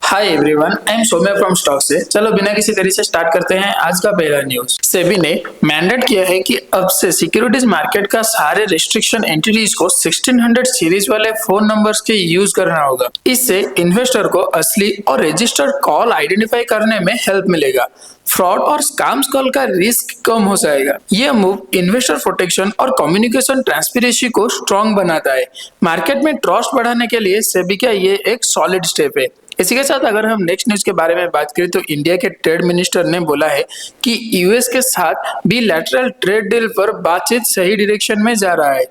Hi everyone, I am Saumya from stock से। चलो बिना किसी देरी से स्टार्ट करते हैं आज का पहला न्यूज। सेबी ने मैंडेट किया है कि अब से सिक्योरिटीज मार्केट का सारे रिस्ट्रिक्शन एंटिटीज को 1600 सीरीज वाले फोन नंबर्स के यूज करना होगा। इससे इन्वेस्टर को असली और रजिस्टर्ड कॉल आइडेंटिफाई करने में हेल्प मिलेगा। फ्रॉड और स्कैम्स कॉल का रिस्क कम हो जाएगा। यह मूव इन्वेस्टर प्रोटेक्शन और कम्युनिकेशन ट्रांसपेरेंसी को स्ट्रॉन्ग बनाता है। मार्केट में ट्रस्ट बढ़ाने के लिए सेबी का ये एक सॉलिड स्टेप है। इसी के साथ अगर हम नेक्स्ट न्यूज के बारे में बात करें तो इंडिया के ट्रेड मिनिस्टर ने बोला है कि यूएस के साथ बिलैटरल ट्रेड डील पर बातचीत सही डायरेक्शन में जा रहा है।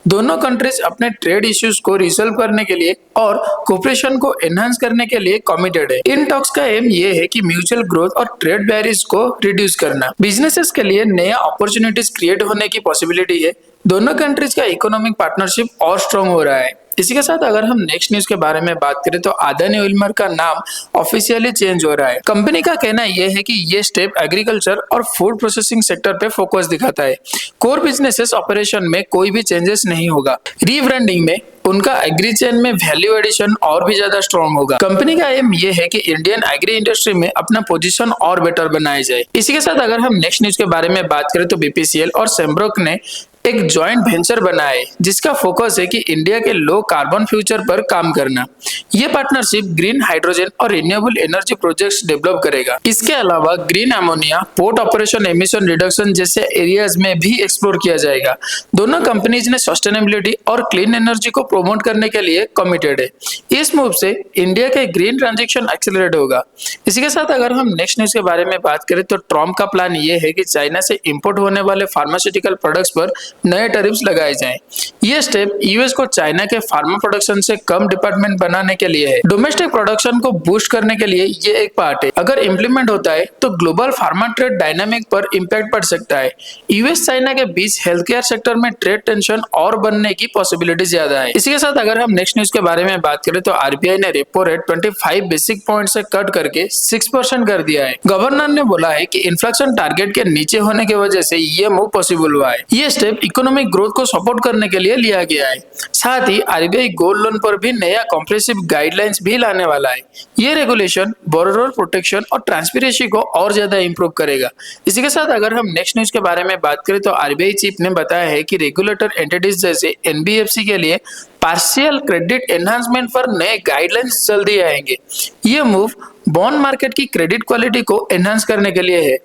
दोनों कंट्रीज अपने ट्रेड इश्यूज को रिजॉल्व करने के लिए और कोऑपरेशन को एनहांस करने के लिए कमिटेड है। इन टॉक्स का एम ये है कि म्यूचुअल ग्रोथ और ट्रेड बैरियर्स को रिड्यूस करना, बिजनेसेस के लिए नया अपॉर्चुनिटीज क्रिएट होने की पॉसिबिलिटी है। दोनों कंट्रीज का इकोनॉमिक पार्टनरशिप और स्ट्रॉन्ग हो रहा है। इसी के साथ अगर हम नेक्स्ट न्यूज के बारे में बात करें तो अदानी ओइलमर का नाम ऑफिशियली चेंज हो रहा है। कंपनी का कहना यह है कि ये स्टेप एग्रीकल्चर और फूड प्रोसेसिंग सेक्टर पे फोकस दिखाता है। कोर बिजनेसेस ऑपरेशन में कोई भी चेंजेस नहीं होगा। रीब्रांडिंग में उनका एग्री चेन में वैल्यू एडिशन और भी ज्यादा स्ट्रॉन्ग होगा। कंपनी का एम ये है कि इंडियन एग्री इंडस्ट्री में अपना पोजीशन और बेटर बनाया जाए। इसी के साथ अगर हम नेक्स्ट न्यूज के बारे में बात करें तो बीपीसीएल और सेम्ब्रोक ने एक जॉइंट वेंचर बनाया है जिसका फोकस है कि इंडिया के लो कार्बन फ्यूचर पर काम करना। ये पार्टनरशिप ग्रीन हाइड्रोजन और रिन्यूएबल एनर्जी प्रोजेक्ट्स डेवलप करेगा। इसके अलावा green ammonia, port operation, emission reduction जैसे एरियाज में भी एक्सप्लोर किया जाएगा। दोनों कंपनीज ने सस्टेनेबिलिटी और क्लीन एनर्जी को प्रमोट करने के लिए कमिटेड है। इस मूव से इंडिया के ग्रीन ट्रांजिशन एक्सेलरेट होगा। इसी के साथ अगर हम नेक्स्ट न्यूज के बारे में बात करें तो ट्रम्प का प्लान ये है कि चाइना से इंपोर्ट होने वाले फार्मास्यूटिकल प्रोडक्ट्स पर नए टैरिफ्स लगाए जाएं। ये स्टेप यूएस को चाइना के फार्मा प्रोडक्शन से कम डिपेंडेंट बनाने के लिए है। डोमेस्टिक प्रोडक्शन को बूस्ट करने के लिए ये एक पार्ट है। अगर इम्प्लीमेंट होता है तो ग्लोबल फार्मा ट्रेड डायनामिक पर इम्पैक्ट पड़ सकता है। यूएस चाइना के बीच हेल्थ केयर सेक्टर में ट्रेड टेंशन और बनने की पॉसिबिलिटी ज्यादा है। इसी के साथ अगर हम नेक्स्ट न्यूज के बारे में बात करें तो आरबीआई ने रेपो रेट 25 बेसिक पॉइंट से कट करके 6% कर दिया है। गवर्नर ने बोला है कि इन्फ्लेशन टारगेट के नीचे होने की वजह से ये मूव पॉसिबल हुआ है। ये स्टेप इकोनॉमिक ग्रोथ को सपोर्ट करने के लिए लिया गया है। साथ ही आरबीआई गोल्ड लोन पर भी नया कॉम्प्रेसिव गाइडलाइंस भी लाने वाला है। ये रेगुलेशन बोरोवर प्रोटेक्शन और ट्रांसपेरेंसी को और ज्यादा इंप्रूव करेगा। इसी के साथ अगर हम नेक्स्ट न्यूज के बारे में बात करें तो आरबीआई चीफ ने बताया है कि रेगुलेटर एंटिटीज जैसे एनबीएफसी के लिए पार्शियल क्रेडिट एनहांसमेंट पर नए गाइडलाइंस जल्दी आएंगे। ये मूव बॉन्ड मार्केट की क्रेडिट क्वालिटी को एनहांस करने के लिए है।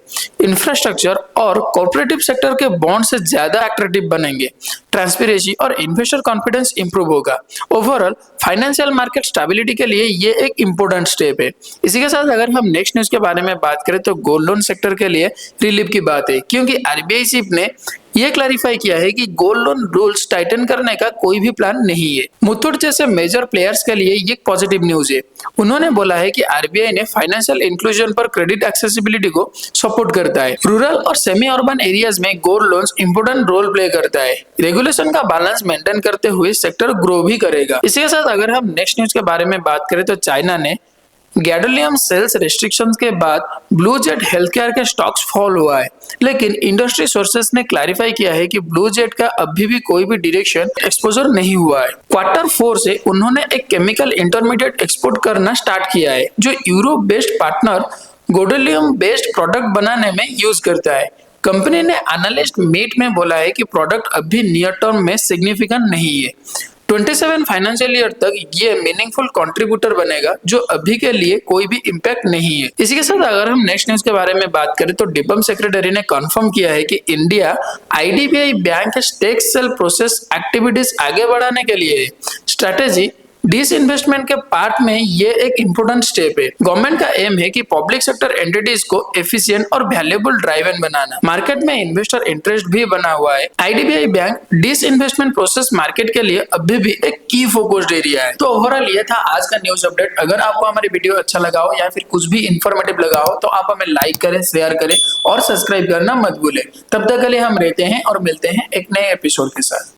इंफ्रास्ट्रक्चर और कॉर्पोरेटिव सेक्टर के बॉन्ड से ज्यादा अट्रैक्टिव बनेंगे। ट्रांसपेरेंसी और इन्वेस्टर कॉन्फिडेंस इंप्रूव होगा। ओवरऑल फाइनेंशियल मार्केट स्टेबिलिटी के लिए ये एक इंपॉर्टेंट स्टेप है। इसी के साथ अगर हम नेक्स्ट न्यूज के बारे में बात करें तो गोल्ड लोन सेक्टर के लिए रिलीफ की बात है, क्योंकि आरबीआई चीफ ने ये क्लैरिफाई किया है कि गोल्ड लोन रूल्स टाइटन करने का कोई भी प्लान नहीं है। मुथूट जैसे मेजर प्लेयर्स के लिए ये पॉजिटिव न्यूज है। उन्होंने बोला है कि आरबीआई ने फाइनेंशियल इंक्लूजन पर क्रेडिट एक्सेसिबिलिटी को सपोर्ट करता है। रूरल और सेमी अर्बन एरियाज में gold loans important role play करता है। रेगुलेशन का बैलेंस मेंटेन करते हुए सेक्टर ग्रो भी करेगा। इसी के साथ अगर हम नेक्स्ट न्यूज के बारे में बात करें तो चाइना ने गैडोलियम सेल्स रेस्ट्रिक्शंस के बाद ब्लू जेट हेल्थकेयर के स्टॉक्स फॉल हुआ है, लेकिन इंडस्ट्री सोर्सेस ने क्लैरिफाई किया है कि ब्लू जेट का अभी भी कोई भी डायरेक्शन एक्सपोजर नहीं हुआ है। क्वार्टर 4 से उन्होंने एक केमिकल इंटरमीडिएट एक्सपोर्ट करना स्टार्ट किया है जो Europe based partner gadolinium based product बनाने में यूज करता है। कंपनी ने एनालिस्ट मीट में बोला है कि प्रोडक्ट अभी नियर टर्म में सिग्निफिकेंट नहीं है। 27 फाइनेंशियल ईयर तक ये मीनिंगफुल कंट्रीब्यूटर बनेगा, जो अभी के लिए कोई भी इम्पैक्ट नहीं है। इसी के साथ अगर हम नेक्स्ट न्यूज के बारे में बात करें तो डिपम सेक्रेटरी ने कंफर्म किया है कि इंडिया आईडीबीआई बैंक के स्टेक सेल प्रोसेस एक्टिविटीज आगे बढ़ाने के लिए स्ट्रेटेजी डिसइन्वेस्टमेंट के पार्ट में ये एक इंपोर्टेंट स्टेप है। गवर्नमेंट का एम है कि पब्लिक सेक्टर एंटिटीज को एफिशिएंट और वैल्यूएबल ड्राइवन बनाना। मार्केट में इन्वेस्टर इंटरेस्ट भी बना हुआ है। IDBI bank disinvestment process market के लिए अभी भी एक की फोकस्ड एरिया है। तो ओवरऑल ये था आज का न्यूज अपडेट। अगर आपको हमारी वीडियो अच्छा लगा हो या फिर कुछ भी इंफॉर्मेटिव लगा हो तो आप हमें लाइक करें, शेयर करें और सब्सक्राइब करना मत भूलें। तब तक के लिए हम रहते हैं और मिलते हैं एक नए एपिसोड के साथ।